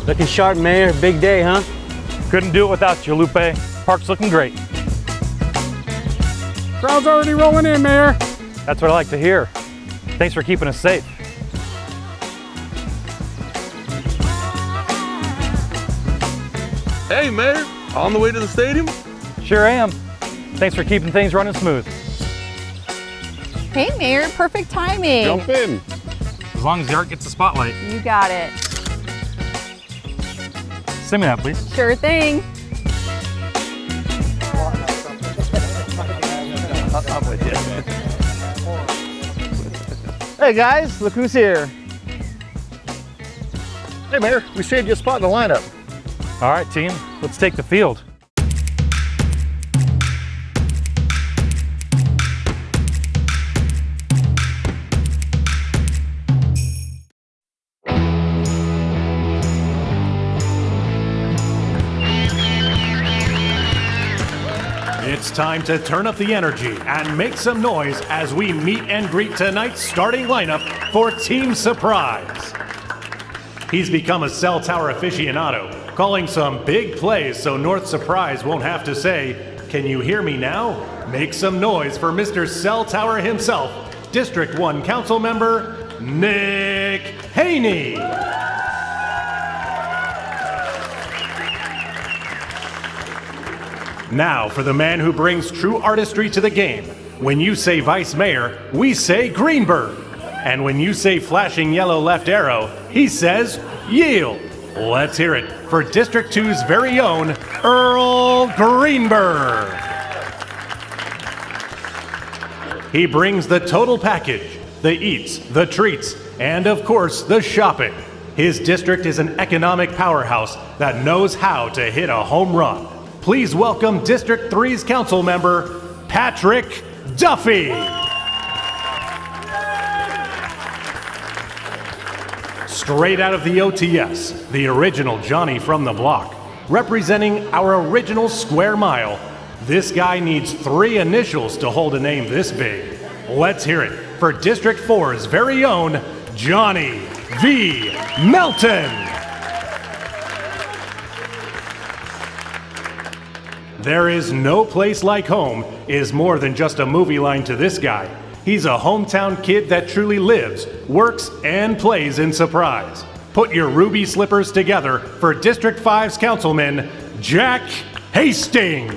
Looking sharp, Mayor. Big day, huh? Couldn't do it without you, Lupe. Park's looking great. Crowd's already rolling in, Mayor. That's what I like to hear. Thanks for keeping us safe. Hey, Mayor, on the way to the stadium? Sure am. Thanks for keeping things running smooth. Hey, Mayor, perfect timing. Jump in. As long as the art gets the spotlight. You got it. Send me that, please. Sure thing. I'm with you. Hey guys, look who's here. Hey, Mayor, we saved you a spot in the lineup. All right, team, let's take the field. It's time to turn up the energy and make some noise as we meet and greet tonight's starting lineup for Team Surprise. He's become a cell tower aficionado, calling some big plays so North Surprise won't have to say, "Can you hear me now?" Make some noise for Mr. Cell Tower himself, District 1 Council Member Nick Haney. Now for the man who brings true artistry to the game. When you say Vice Mayor, we say Greenberg. And when you say flashing yellow left arrow, he says yield. Let's hear it for District 2's very own Earl Greenberg. He brings the total package, the eats, the treats, and of course the shopping. His district is an economic powerhouse that knows how to hit a home run. Please welcome District 3's council member, Patrick Duffy. Straight out of the OTS, the original Johnny from the block, representing our original square mile. This guy needs 3 initials to hold a name this big. Let's hear it for District 4's very own Johnny V. Melton. There is no place like home is more than just a movie line to this guy. He's a hometown kid that truly lives, works, and plays in Surprise. Put your ruby slippers together for District 5's councilman, Jack Hastings.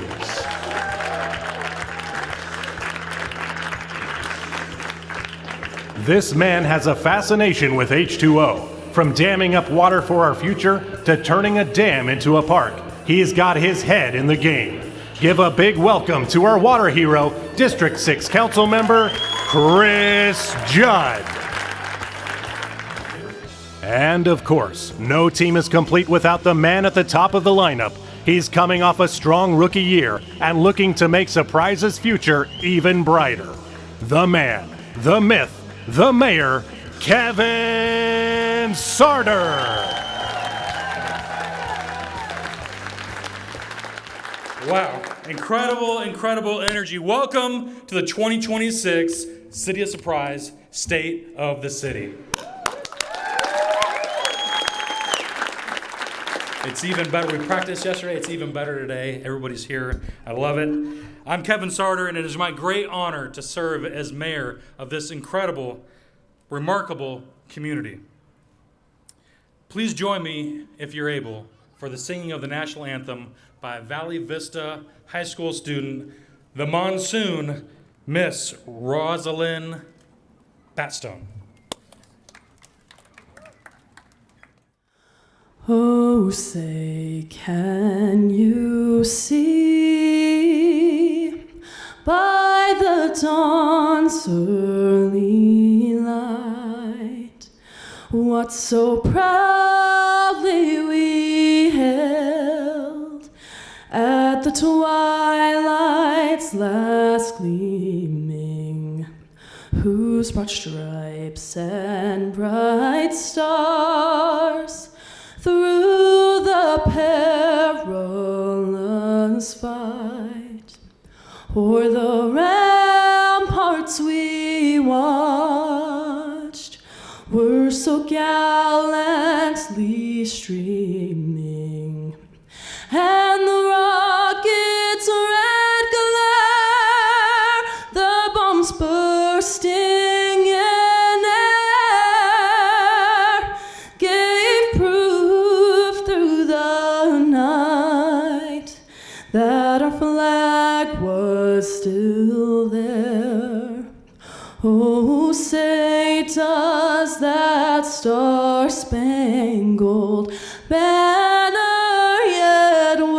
This man has a fascination with H2O. From damming up water for our future to turning a dam into a park, he's got his head in the game. Give a big welcome to our water hero, District 6 Council Member, Chris Judd. And of course, no team is complete without the man at the top of the lineup. He's coming off a strong rookie year and looking to make Surprise's future even brighter. The man, the myth, the mayor, Kevin Sartor. Wow, incredible energy. Welcome to the 2026 City of Surprise State of the City. It's even better. We practiced yesterday. It's even better today. Everybody's here. I love it. I'm Kevin Sartor, and it is my great honor to serve as mayor of this incredible, remarkable community. Please join me, if you're able, for the singing of the national anthem by Valley Vista High School student, the Monsoon, Miss Rosalind Batstone. Oh, say, can you see by the dawn's early light what so proudly we held at the twilight's last gleaming, whose broad stripes and bright stars through the perilous fight o'er the ramparts we watched were so gallantly streaming. you're still there. Oh, say does that star-spangled banner yet wave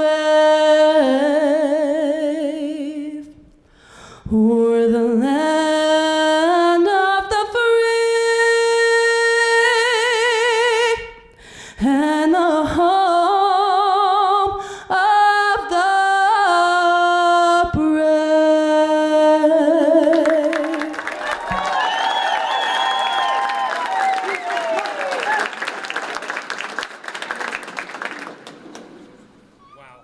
o'er the land of the free and the home of the brave? Wow.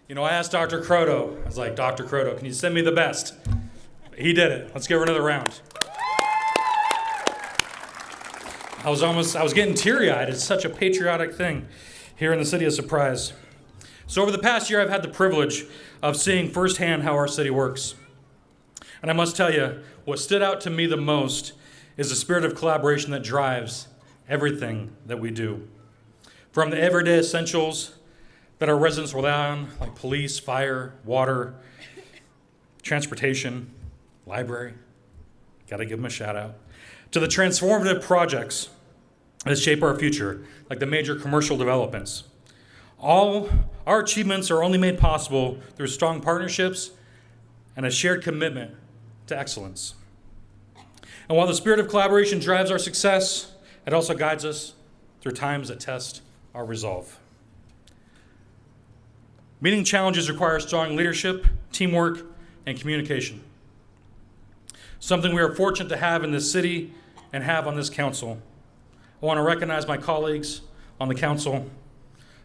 You know, I asked Dr. Croto, I was like, Dr. Croto, can you send me the best? He did it. Let's give her another round. I was getting teary-eyed. It's such a patriotic thing here in the city of Surprise. So over the past year, I've had the privilege of seeing firsthand how our city works. And I must tell you, what stood out to me the most is the spirit of collaboration that drives everything that we do. From the everyday essentials that our residents rely on, like police, fire, water, transportation, library, gotta give them a shout out, to the transformative projects that shape our future, like the major commercial developments. All our achievements are only made possible through strong partnerships and a shared commitment to excellence. And while the spirit of collaboration drives our success, it also guides us through times that test our resolve. Meeting challenges require strong leadership, teamwork, and communication. Something we are fortunate to have in this city and have on this council. I want to recognize my colleagues on the council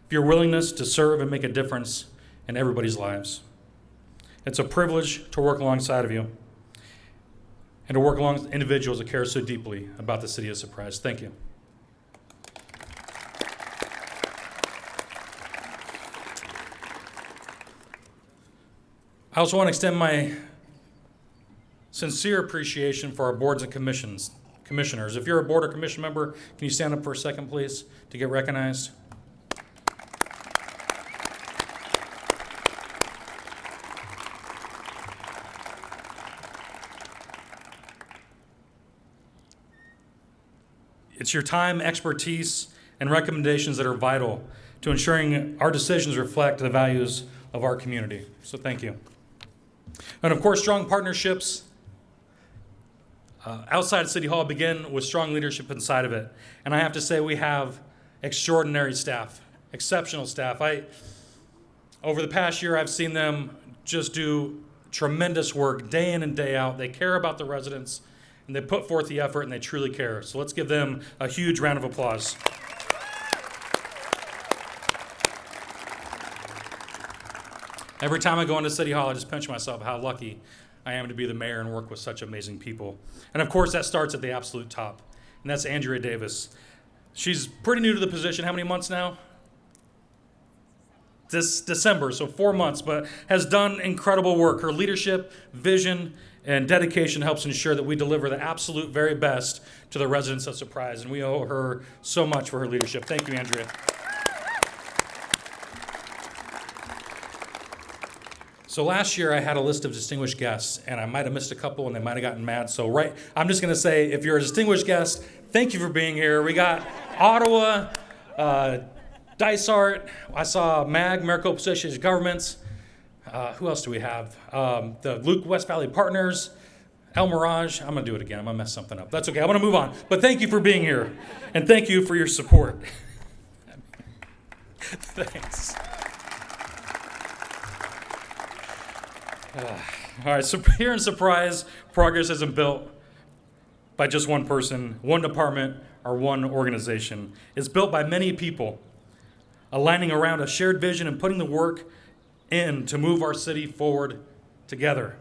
for your willingness to serve and make a difference in everybody's lives. It's a privilege to work alongside of you and to work along individuals that care so deeply about the city of Surprise. Thank you. I also want to extend my sincere appreciation for our boards and commissioners. If you're a board or commission member, can you stand up for a second, please, to get recognized? It's your time, expertise, and recommendations that are vital to ensuring our decisions reflect the values of our community. So thank you. And of course, strong partnerships outside City Hall begin with strong leadership inside of it. And I have to say, we have extraordinary staff, exceptional staff. Over the past year, I've seen them just do tremendous work day in and day out. They care about the residents, and they put forth the effort, and they truly care. So let's give them a huge round of applause. Every time I go into City Hall, I just pinch myself how lucky I am to be the mayor and work with such amazing people. And of course, that starts at the absolute top, and that's Andrea Davis. She's pretty new to the position. How many months now? This December, so 4 months, but has done incredible work. Her leadership, vision, and dedication helps ensure that we deliver the absolute very best to the residents of Surprise, and we owe her so much for her leadership. Thank you, Andrea. So last year I had a list of distinguished guests, and I might have missed a couple and they might have gotten mad. So I'm just gonna say, if you're a distinguished guest, thank you for being here. We got Ottawa, Dysart, I saw MAG, Maricopa Associated Governments. Who else do we have? The Luke West Valley Partners, El Mirage. I'm gonna do it again, I'm gonna mess something up. That's okay, I'm gonna move on. But thank you for being here, and thank you for your support. Thanks. All right, so here in Surprise, progress isn't built by just one person, one department, or one organization. It's built by many people, aligning around a shared vision and putting the work in to move our city forward together.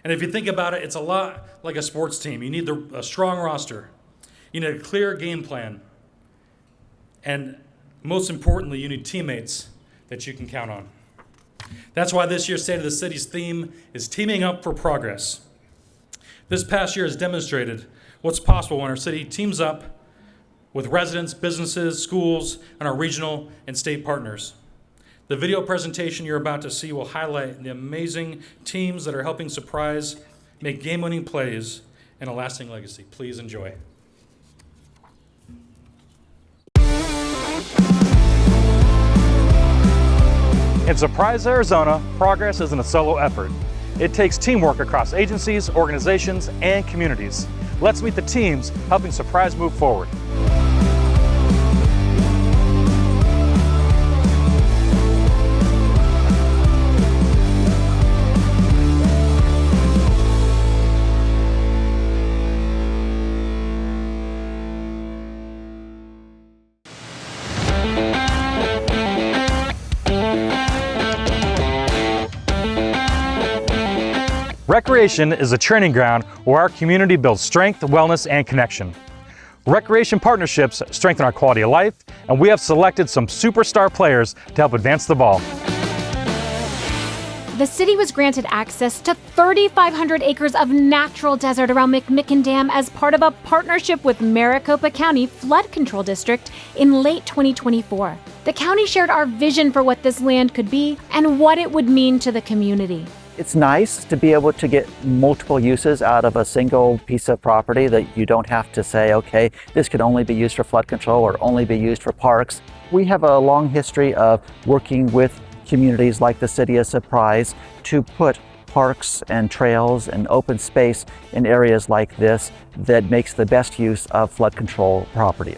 And if you think about it, it's a lot like a sports team. You need a strong roster. You need a clear game plan. And most importantly, you need teammates that you can count on. That's why this year's State of the City's theme is Teaming Up for Progress. This past year has demonstrated what's possible when our city teams up with residents, businesses, schools, and our regional and state partners. The video presentation you're about to see will highlight the amazing teams that are helping Surprise make game-winning plays and a lasting legacy. Please enjoy. In Surprise, Arizona, progress isn't a solo effort. It takes teamwork across agencies, organizations, and communities. Let's meet the teams helping Surprise move forward. Recreation is a training ground where our community builds strength, wellness, and connection. Recreation partnerships strengthen our quality of life, and we have selected some superstar players to help advance the ball. The city was granted access to 3,500 acres of natural desert around McMicken Dam as part of a partnership with Maricopa County Flood Control District in late 2024. The county shared our vision for what this land could be and what it would mean to the community. It's nice to be able to get multiple uses out of a single piece of property, that you don't have to say, okay, this could only be used for flood control or only be used for parks. We have a long history of working with communities like the city of Surprise to put parks and trails and open space in areas like this that makes the best use of flood control property.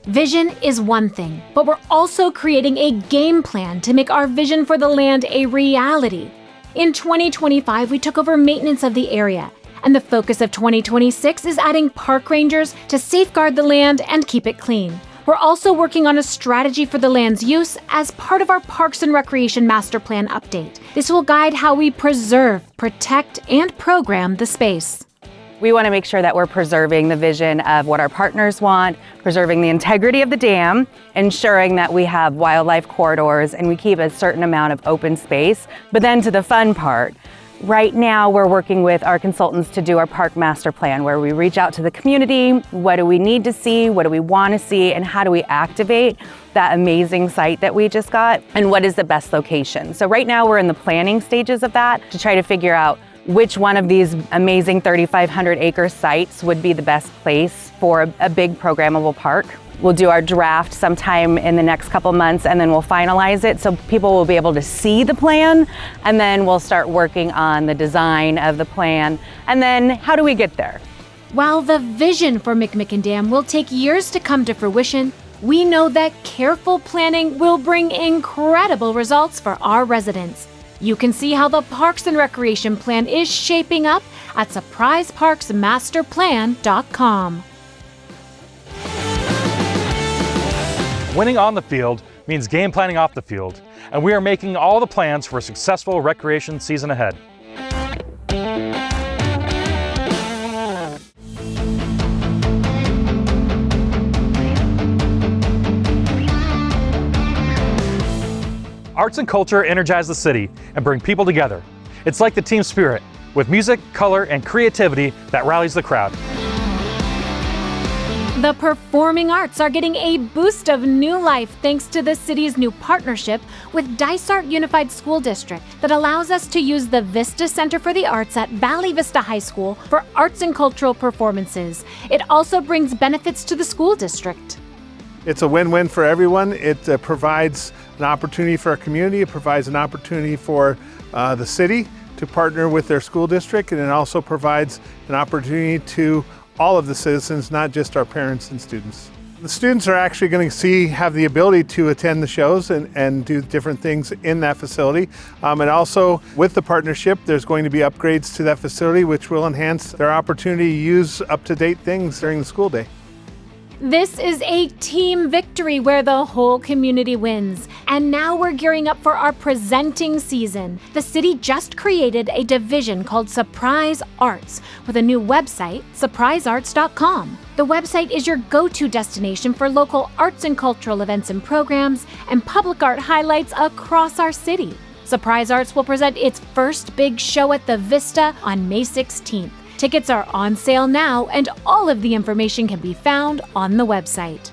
Vision is one thing, but we're also creating a game plan to make our vision for the land a reality. In 2025, we took over maintenance of the area, and the focus of 2026 is adding park rangers to safeguard the land and keep it clean. We're also working on a strategy for the land's use as part of our Parks and Recreation Master Plan update. This will guide how we preserve, protect, and program the space. We want to make sure that we're preserving the vision of what our partners want, preserving the integrity of the dam, ensuring that we have wildlife corridors and we keep a certain amount of open space. But then to the fun part, right now we're working with our consultants to do our park master plan, where we reach out to the community. What do we need to see? What do we want to see? And how do we activate that amazing site that we just got? And what is the best location? So right now we're in the planning stages of that to try to figure out which one of these amazing 3,500 acre sites would be the best place for a big programmable park. We'll do our draft sometime in the next couple months, and then we'll finalize it so people will be able to see the plan, and then we'll start working on the design of the plan. And then how do we get there? While the vision for McMicken Dam will take years to come to fruition, we know that careful planning will bring incredible results for our residents. You can see how the Parks and Recreation Plan is shaping up at surpriseparksmasterplan.com. Winning on the field means game planning off the field, and we are making all the plans for a successful recreation season ahead. Arts and culture energize the city and bring people together. It's like the team spirit, with music, color, and creativity that rallies the crowd. The performing arts are getting a boost of new life thanks to the city's new partnership with Dysart Unified School District that allows us to use the Vista Center for the Arts at Valley Vista High School for arts and cultural performances. It also brings benefits to the school district. It's a win-win for everyone. It provides an opportunity for our community. It provides an opportunity for the city to partner with their school district, and it also provides an opportunity to all of the citizens, not just our parents and students. The students are actually going to have the ability to attend the shows and do different things in that facility. And also with the partnership, there's going to be upgrades to that facility which will enhance their opportunity to use up-to-date things during the school day. This is a team victory where the whole community wins. And now we're gearing up for our presenting season. The city just created a division called Surprise Arts with a new website, surpriseaz.gov. The website is your go-to destination for local arts and cultural events and programs and public art highlights across our city. Surprise Arts will present its first big show at the Vista on May 16th. Tickets are on sale now, and all of the information can be found on the website.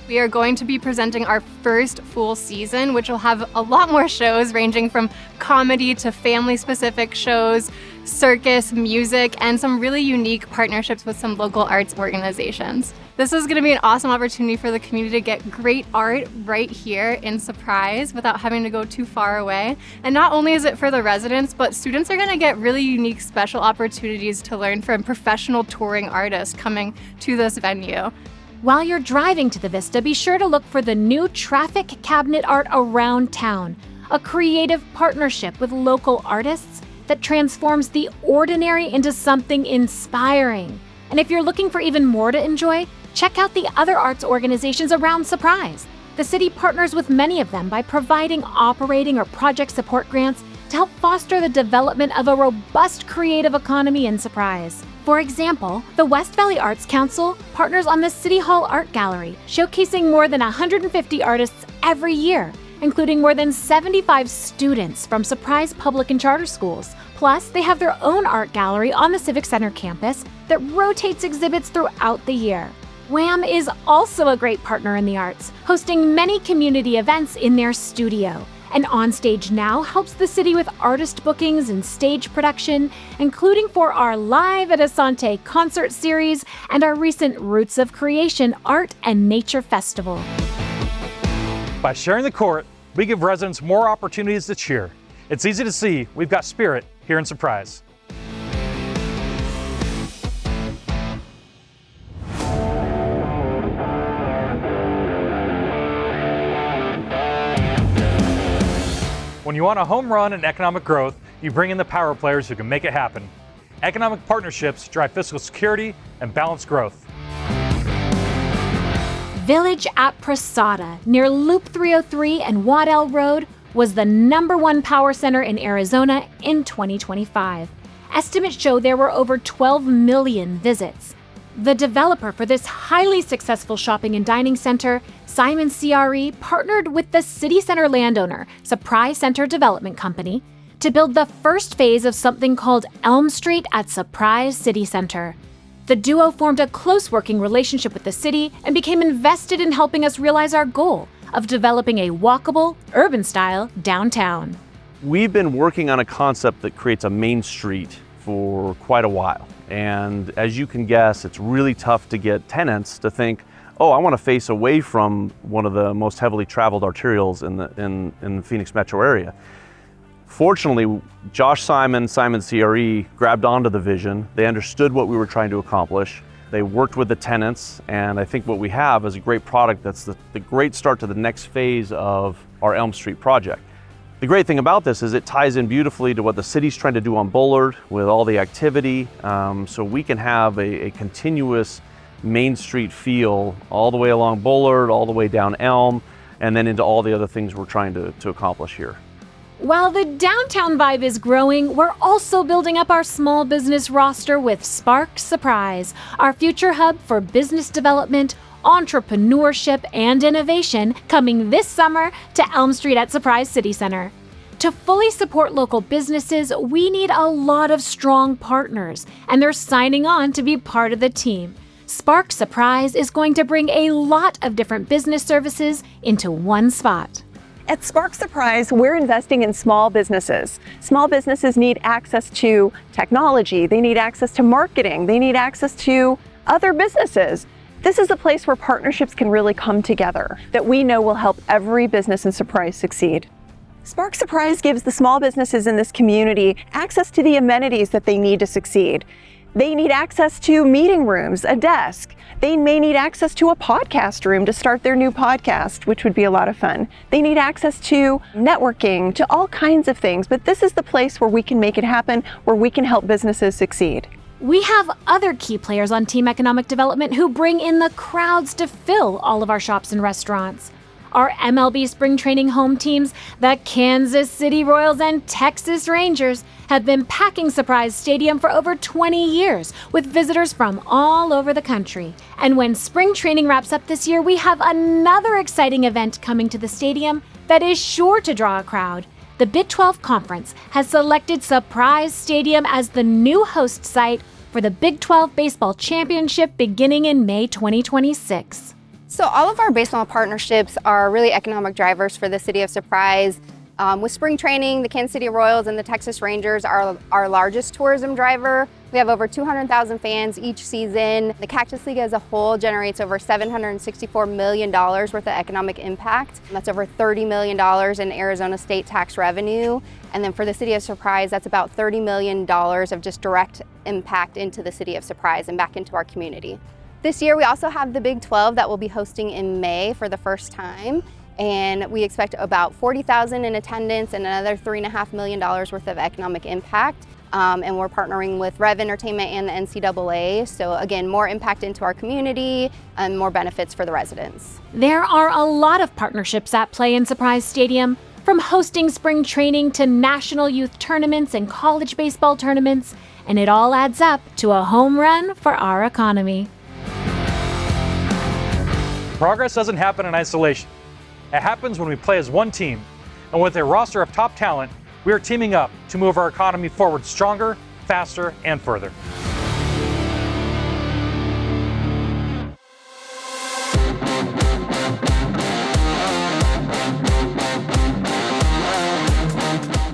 We are going to be presenting our first full season, which will have a lot more shows ranging from comedy to family-specific shows, circus, music, and some really unique partnerships with some local arts organizations. This is going to be an awesome opportunity for the community to get great art right here in Surprise without having to go too far away. And not only is it for the residents, but students are going to get really unique special opportunities to learn from professional touring artists coming to this venue. While you're driving to the Vista, be sure to look for the new traffic cabinet art around town, a creative partnership with local artists that transforms the ordinary into something inspiring. And if you're looking for even more to enjoy, check out the other arts organizations around Surprise. The city partners with many of them by providing operating or project support grants to help foster the development of a robust creative economy in Surprise. For example, the West Valley Arts Council partners on the City Hall Art Gallery, showcasing more than 150 artists every year, including more than 75 students from Surprise public and charter schools. Plus, they have their own art gallery on the Civic Center campus that rotates exhibits throughout the year. WHAM is also a great partner in the arts, hosting many community events in their studio. And Onstage Now helps the city with artist bookings and stage production, including for our Live at Asante concert series and our recent Roots of Creation Art and Nature Festival. By sharing the court, we give residents more opportunities to cheer. It's easy to see we've got spirit here in Surprise. When you want a home run in economic growth, you bring in the power players who can make it happen. Economic partnerships drive fiscal security and balanced growth. Village at Prasada, near Loop 303 and Waddell Road, was the #1 power center in Arizona in 2025. Estimates show there were over 12 million visits. The developer for this highly successful shopping and dining center, Simon CRE, partnered with the city center landowner, Surprise Center Development Company, to build the first phase of something called Elm Street at Surprise City Center. The duo formed a close working relationship with the city and became invested in helping us realize our goal of developing a walkable, urban-style downtown. We've been working on a concept that creates a main street for quite a while. And as you can guess, it's really tough to get tenants to think, oh, I want to face away from one of the most heavily traveled arterials in the Phoenix metro area. Fortunately, Josh Simon CRE grabbed onto the vision. They understood what we were trying to accomplish. They worked with the tenants, and I think what we have is a great product that's the great start to the next phase of our Elm Street project. The great thing about this is it ties in beautifully to what the city's trying to do on Bullard with all the activity, so we can have a continuous Main Street feel all the way along Bullard, all the way down Elm, and then into all the other things we're trying to accomplish here. While the downtown vibe is growing, we're also building up our small business roster with Spark Surprise, our future hub for business development, entrepreneurship, and innovation, coming this summer to Elm Street at Surprise City Center. To fully support local businesses, we need a lot of strong partners, and they're signing on to be part of the team. Spark Surprise is going to bring a lot of different business services into one spot. At Spark Surprise, we're investing in small businesses. Small businesses need access to technology, they need access to marketing, they need access to other businesses. This is a place where partnerships can really come together that we know will help every business in Surprise succeed. Spark Surprise gives the small businesses in this community access to the amenities that they need to succeed. They need access to meeting rooms, a desk. They may need access to a podcast room to start their new podcast, which would be a lot of fun. They need access to networking, to all kinds of things, but this is the place where we can make it happen, where we can help businesses succeed. We have other key players on Team Economic Development who bring in the crowds to fill all of our shops and restaurants. Our MLB spring training home teams, the Kansas City Royals and Texas Rangers, have been packing Surprise Stadium for over 20 years with visitors from all over the country. And when spring training wraps up this year, we have another exciting event coming to the stadium that is sure to draw a crowd. The Big 12 Conference has selected Surprise Stadium as the new host site for the Big 12 Baseball Championship beginning in May 2026. So all of our baseball partnerships are really economic drivers for the City of Surprise. With spring training, the Kansas City Royals and the Texas Rangers are our largest tourism driver. We have over 200,000 fans each season. The Cactus League as a whole generates over $764 million worth of economic impact. That's over $30 million in Arizona state tax revenue. And then for the City of Surprise, that's about $30 million of just direct impact into the City of Surprise and back into our community. This year, we also have the Big 12 that we'll be hosting in May for the first time. And we expect about 40,000 in attendance and another $3.5 million worth of economic impact. And we're partnering with Rev Entertainment and the NCAA. So again, more impact into our community and more benefits for the residents. There are a lot of partnerships at play in Surprise Stadium, from hosting spring training to national youth tournaments and college baseball tournaments, and it all adds up to a home run for our economy. Progress doesn't happen in isolation. It happens when we play as one team, and with a roster of top talent, we are teaming up to move our economy forward stronger, faster, and further.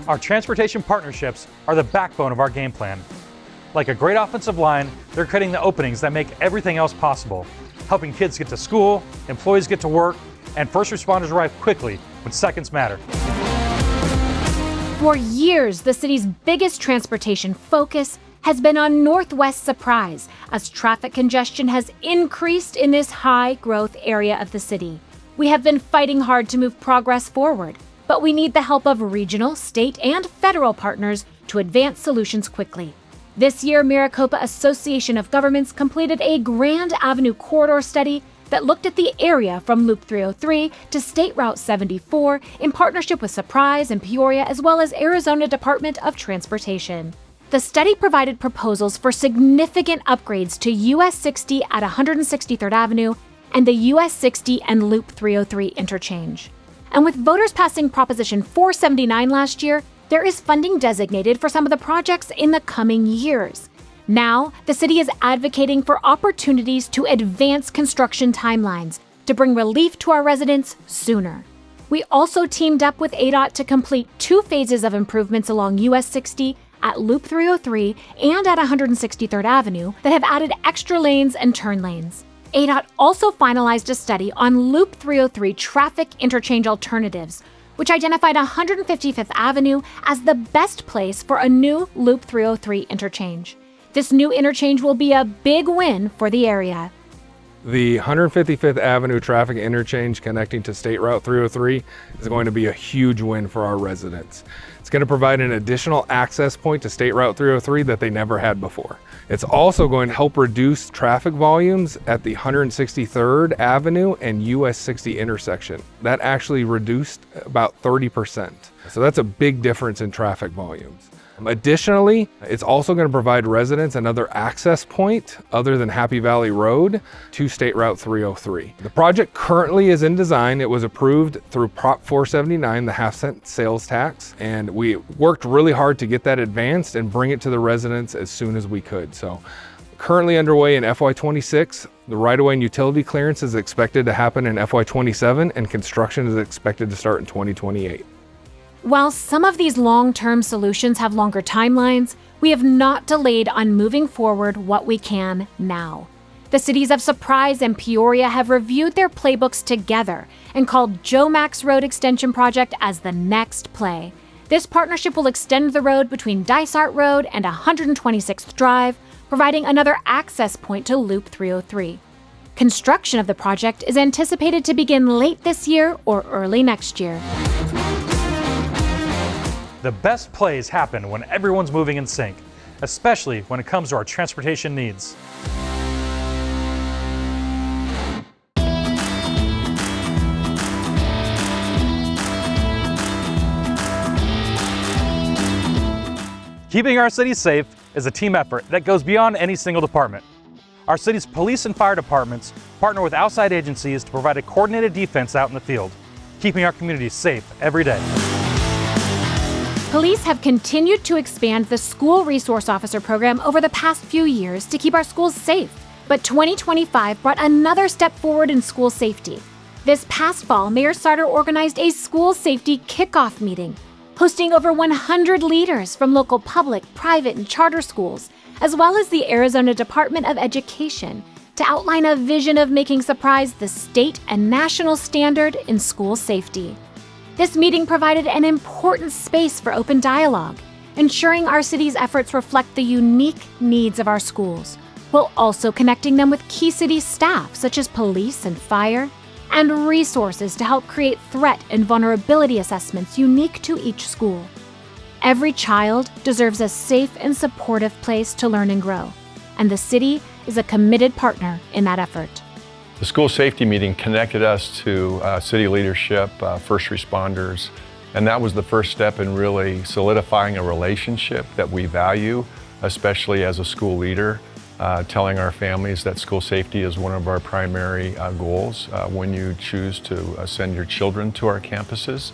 Our transportation partnerships are the backbone of our game plan. Like a great offensive line, they're creating the openings that make everything else possible, helping kids get to school, employees get to work, and first responders arrive quickly when seconds matter. For years, the city's biggest transportation focus has been on Northwest Surprise, as traffic congestion has increased in this high-growth area of the city. We have been fighting hard to move progress forward, but we need the help of regional, state, and federal partners to advance solutions quickly. This year, Maricopa Association of Governments completed a Grand Avenue corridor study that looked at the area from Loop 303 to State Route 74 in partnership with Surprise and Peoria, as well as Arizona Department of Transportation. The study provided proposals for significant upgrades to US 60 at 163rd Avenue and the US 60 and Loop 303 interchange. And with voters passing Proposition 479 last year, there is funding designated for some of the projects in the coming years. Now, the city is advocating for opportunities to advance construction timelines to bring relief to our residents sooner. We also teamed up with ADOT to complete 2 phases of improvements along US 60 at Loop 303 and at 163rd Avenue that have added extra lanes and turn lanes. ADOT also finalized a study on Loop 303 traffic interchange alternatives, which identified 155th Avenue as the best place for a new Loop 303 interchange. This new interchange will be a big win for the area. The 155th Avenue traffic interchange connecting to State Route 303 is going to be a huge win for our residents. It's going to provide an additional access point to State Route 303 that they never had before. It's also going to help reduce traffic volumes at the 163rd Avenue and US 60 intersection. That actually reduced about 30%. So that's a big difference in traffic volumes. Additionally, it's also going to provide residents another access point other than Happy Valley Road to State Route 303. The project currently is in design. It was approved through Prop 479, the half-cent sales tax, and we worked really hard to get that advanced and bring it to the residents as soon as we could. So currently underway in FY26, the right-of-way and utility clearance is expected to happen in FY27, and construction is expected to start in 2028. While some of these long-term solutions have longer timelines, we have not delayed on moving forward what we can now. The cities of Surprise and Peoria have reviewed their playbooks together and called Joe Mack's Road Extension Project as the next play. This partnership will extend the road between Dysart Road and 126th Drive, providing another access point to Loop 303. Construction of the project is anticipated to begin late this year or early next year. The best plays happen when everyone's moving in sync, especially when it comes to our transportation needs. Keeping our city safe is a team effort that goes beyond any single department. Our city's police and fire departments partner with outside agencies to provide a coordinated defense out in the field, keeping our communities safe every day. Police have continued to expand the School Resource Officer program over the past few years to keep our schools safe, But 2025 brought another step forward in school safety. This past fall, Mayor Sartor organized a school safety kickoff meeting, hosting over 100 leaders from local public, private, and charter schools, as well as the Arizona Department of Education, to outline a vision of making Surprise the state and national standard in school safety. This meeting provided an important space for open dialogue, ensuring our city's efforts reflect the unique needs of our schools, while also connecting them with key city staff such as police and fire, and resources to help create threat and vulnerability assessments unique to each school. Every child deserves a safe and supportive place to learn and grow, and the city is a committed partner in that effort. The school safety meeting connected us to city leadership, first responders, and that was the first step in really solidifying a relationship that we value, especially as a school leader, telling our families that school safety is one of our primary goals when you choose to send your children to our campuses.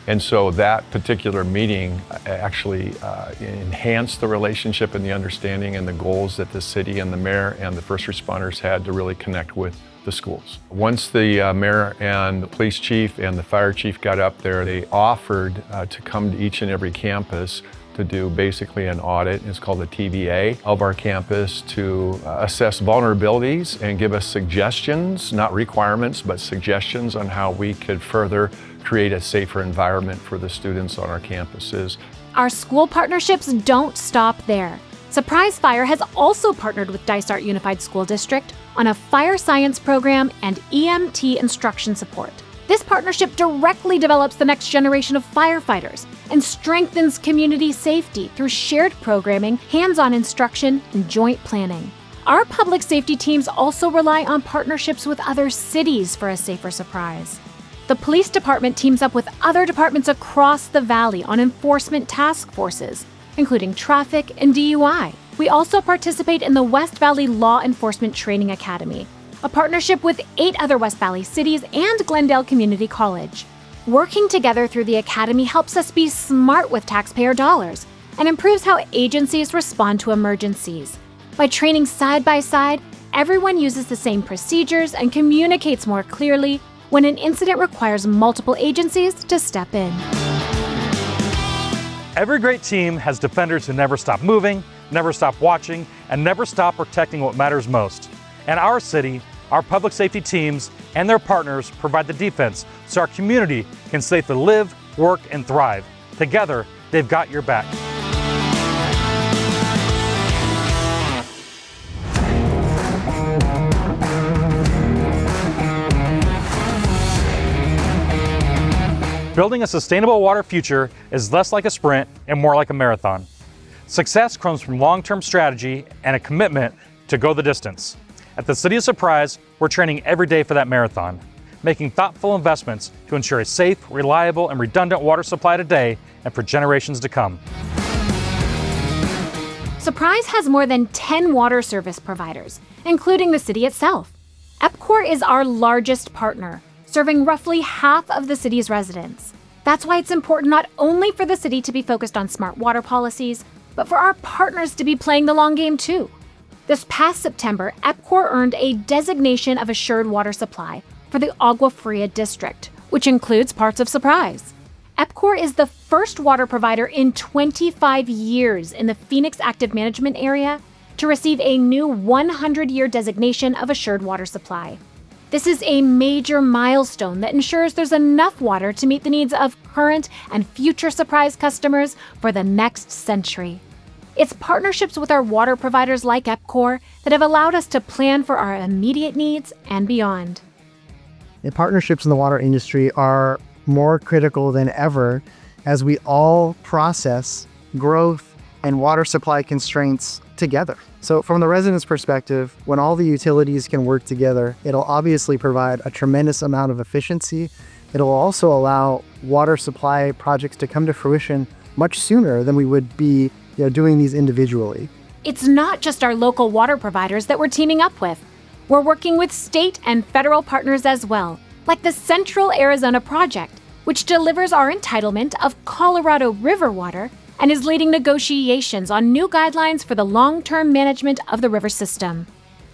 And so that particular meeting actually enhanced the relationship and the understanding and the goals that the city and the mayor and the first responders had to really connect with the schools. Once the mayor and the police chief and the fire chief got up there, they offered to come to each and every campus to do basically an audit. It's called the TVA of our campus to assess vulnerabilities and give us suggestions, not requirements, but suggestions on how we could further create a safer environment for the students on our campuses. Our school partnerships don't stop there. Surprise Fire has also partnered with Dysart Unified School District on a fire science program and EMT instruction support. This partnership directly develops the next generation of firefighters and strengthens community safety through shared programming, hands-on instruction, and joint planning. Our public safety teams also rely on partnerships with other cities for a safer Surprise. The police department teams up with other departments across the valley on enforcement task forces, including traffic and DUI. We also participate in the West Valley Law Enforcement Training Academy, a partnership with 8 other West Valley cities and Glendale Community College. Working together through the academy helps us be smart with taxpayer dollars and improves how agencies respond to emergencies. By training side by side, everyone uses the same procedures and communicates more clearly when an incident requires multiple agencies to step in. Every great team has defenders who never stop moving, never stop watching, and never stop protecting what matters most. In our city, our public safety teams and their partners provide the defense so our community can safely live, work, and thrive. Together, they've got your back. Building a sustainable water future is less like a sprint and more like a marathon. Success comes from long-term strategy and a commitment to go the distance. At the City of Surprise, we're training every day for that marathon, making thoughtful investments to ensure a safe, reliable, and redundant water supply today and for generations to come. Surprise has more than 10 water service providers, including the city itself. EPCOR is our largest partner, serving roughly half of the city's residents. That's why it's important not only for the city to be focused on smart water policies, but for our partners to be playing the long game too. This past September, EPCOR earned a designation of assured water supply for the Agua Fria district, which includes parts of Surprise. EPCOR is the first water provider in 25 years in the Phoenix Active Management area to receive a new 100-year designation of assured water supply. This is a major milestone that ensures there's enough water to meet the needs of current and future Surprise customers for the next century. It's partnerships with our water providers like EPCOR that have allowed us to plan for our immediate needs and beyond. The partnerships in the water industry are more critical than ever as we all process growth and water supply constraints together. So from the residents' perspective, when all the utilities can work together, it'll obviously provide a tremendous amount of efficiency. It'll also allow water supply projects to come to fruition much sooner than we would be doing these individually. It's not just our local water providers that we're teaming up with. We're working with state and federal partners as well, like the Central Arizona Project, which delivers our entitlement of Colorado River water and is leading negotiations on new guidelines for the long-term management of the river system.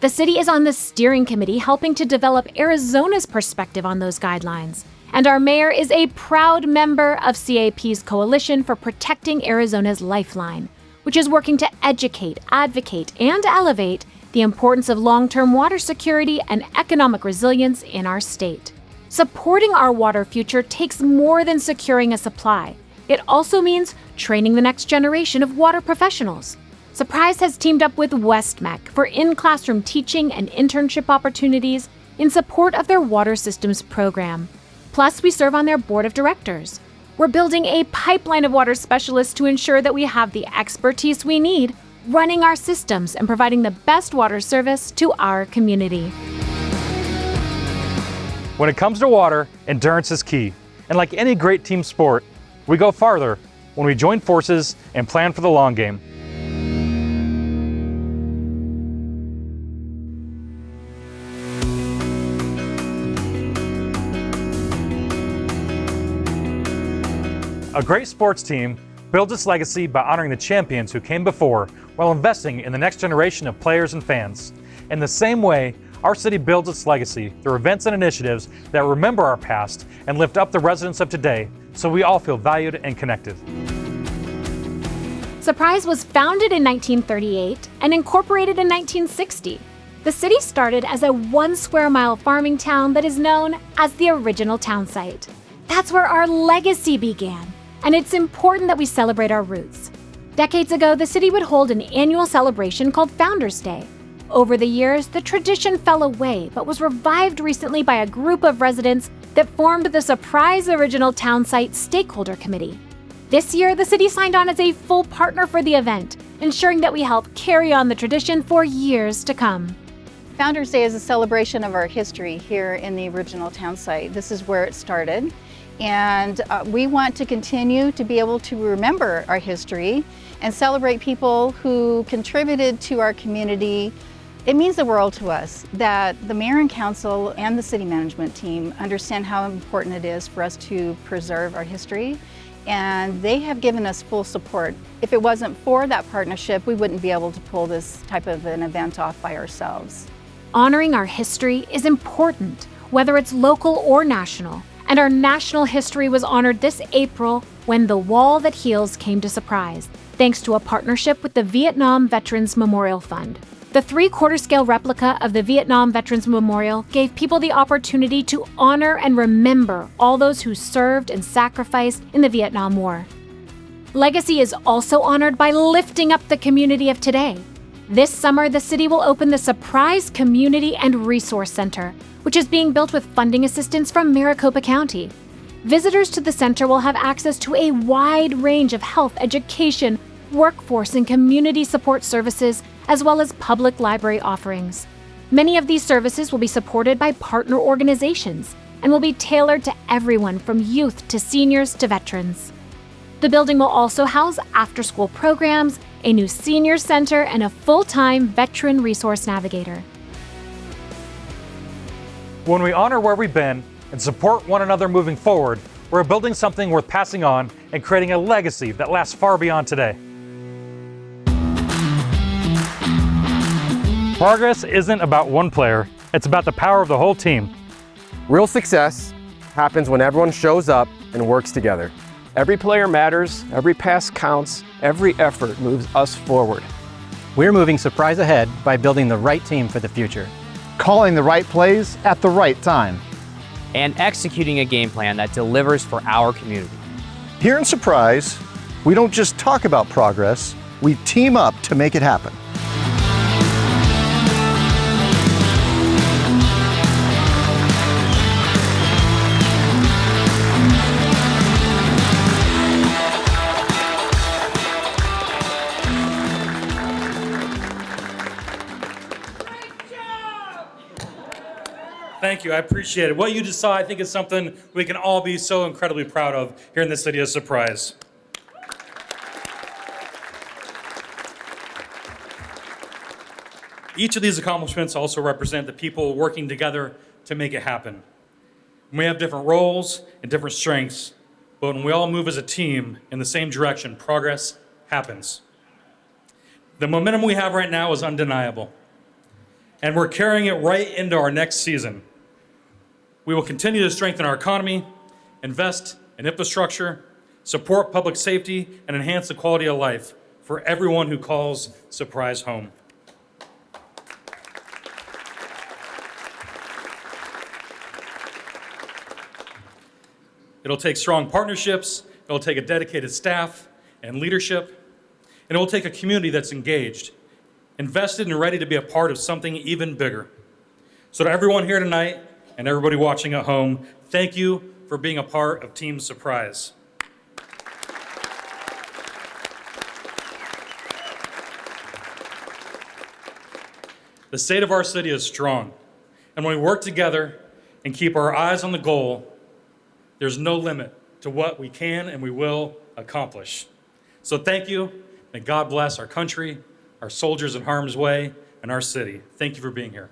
The city is on the steering committee helping to develop Arizona's perspective on those guidelines. And our mayor is a proud member of CAP's Coalition for Protecting Arizona's Lifeline, which is working to educate, advocate, and elevate the importance of long-term water security and economic resilience in our state. Supporting our water future takes more than securing a supply. It also means training the next generation of water professionals. Surprise has teamed up with West-MEC for in-classroom teaching and internship opportunities in support of their water systems program. Plus, we serve on their board of directors. We're building a pipeline of water specialists to ensure that we have the expertise we need running our systems and providing the best water service to our community. When it comes to water, endurance is key. And like any great team sport, we go farther when we join forces and plan for the long game. A great sports team builds its legacy by honoring the champions who came before while investing in the next generation of players and fans. In the same way, our city builds its legacy through events and initiatives that remember our past and lift up the residents of today so we all feel valued and connected. Surprise was founded in 1938 and incorporated in 1960. The city started as a 1 square mile farming town that is known as the original town site. That's where our legacy began, and it's important that we celebrate our roots. Decades ago, the city would hold an annual celebration called Founders Day. Over the years, the tradition fell away, but was revived recently by a group of residents that formed the Surprise Original Town Site Stakeholder Committee. This year, the city signed on as a full partner for the event, ensuring that we help carry on the tradition for years to come. Founders Day is a celebration of our history here in the original town site. This is where it started. And we want to continue to be able to remember our history and celebrate people who contributed to our community. It means the world to us that the mayor and council and the city management team understand how important it is for us to preserve our history, and they have given us full support. If it wasn't for that partnership, we wouldn't be able to pull this type of an event off by ourselves. Honoring our history is important, whether it's local or national. And our national history was honored this April when The Wall That Heals came to Surprise, thanks to a partnership with the Vietnam Veterans Memorial Fund. The 3/4 scale replica of the Vietnam Veterans Memorial gave people the opportunity to honor and remember all those who served and sacrificed in the Vietnam War. Legacy is also honored by lifting up the community of today. This summer, the city will open the Surprise Community and Resource Center, which is being built with funding assistance from Maricopa County. Visitors to the center will have access to a wide range of health, education, workforce, and community support services, as well as public library offerings. Many of these services will be supported by partner organizations and will be tailored to everyone from youth to seniors to veterans. The building will also house after-school programs, a new senior center, and a full-time veteran resource navigator. When we honor where we've been and support one another moving forward, we're building something worth passing on and creating a legacy that lasts far beyond today. Progress isn't about one player, it's about the power of the whole team. Real success happens when everyone shows up and works together. Every player matters, every pass counts, every effort moves us forward. We're moving Surprise ahead by building the right team for the future. Calling the right plays at the right time. And executing a game plan that delivers for our community. Here in Surprise, we don't just talk about progress, we team up to make it happen. Thank you, I appreciate it. What you just saw, I think, is something we can all be so incredibly proud of here in the city of Surprise. Each of these accomplishments also represent the people working together to make it happen. We have different roles and different strengths, but when we all move as a team in the same direction, progress happens. The momentum we have right now is undeniable. and we're carrying it right into our next season. We will continue to strengthen our economy, invest in infrastructure, support public safety, and enhance the quality of life for everyone who calls Surprise home. It'll take strong partnerships, it'll take a dedicated staff and leadership, and it will take a community that's engaged, invested, and ready to be a part of something even bigger. So to everyone here tonight and everybody watching at home, thank you for being a part of Team Surprise. The state of our city is strong, and when we work together and keep our eyes on the goal, there's no limit to what we can and we will accomplish. So thank you. May God bless our country, our soldiers in harm's way, and our city. Thank you for being here.